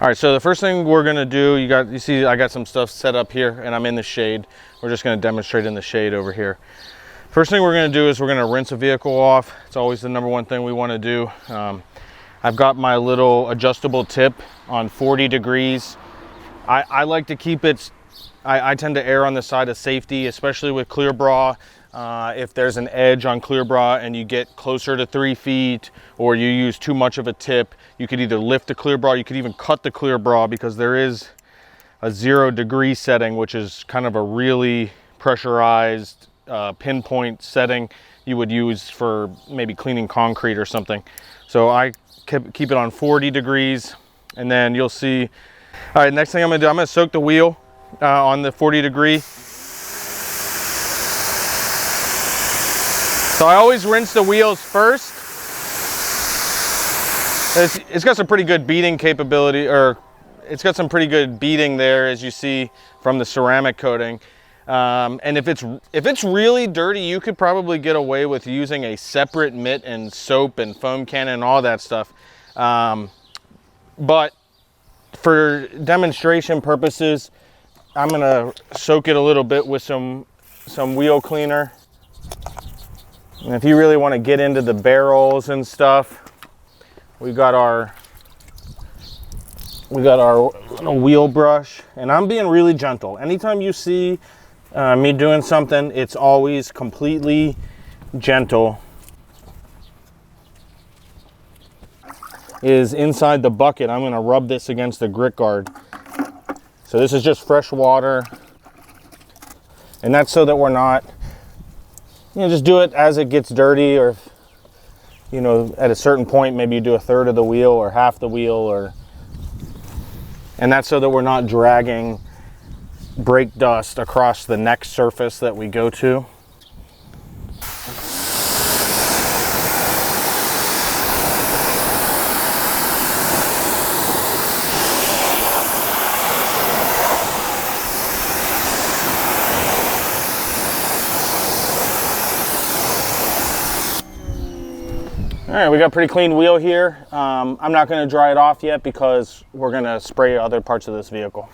All right, so the first thing we're gonna do, you see I got some stuff set up here and I'm in the shade. We're just gonna demonstrate in the shade over here. First thing we're gonna do is we're gonna rinse a vehicle off. It's always the number one thing we wanna do. I've got my little adjustable tip on 40 degrees. I like to keep it, I tend to err on the side of safety, especially with clear bra. If there's an edge on clear bra and you get closer to 3 feet or you use too much of a tip, you could either lift the clear bra, you could even cut the clear bra, because there is a 0 degree setting, which is kind of a really pressurized pinpoint setting you would use for maybe cleaning concrete or something. So I keep it on 40 degrees, and then you'll see. All right, next thing I'm gonna do, I'm gonna soak the wheel on the 40 degree. So I always rinse the wheels first. It's got some pretty good beading capability, or it's got some pretty good beading there, as you see from the ceramic coating. And if it's really dirty, you could probably get away with using a separate mitt and soap and foam cannon and all that stuff. But for demonstration purposes, I'm gonna soak it a little bit with some wheel cleaner. And if you really want to get into the barrels and stuff, we got our little wheel brush, and I'm being really gentle. Anytime you see me doing something, it's always completely gentle. Is inside the bucket, I'm going to rub this against the grit guard. So this is just fresh water, and that's so that we're not, just do it as it gets dirty, or at a certain point, maybe you do 1/3 of the wheel or half the wheel, and that's so that we're not dragging brake dust across the next surface that we go to. All right, we got a pretty clean wheel here. I'm not going to dry it off yet because we're going to spray other parts of this vehicle.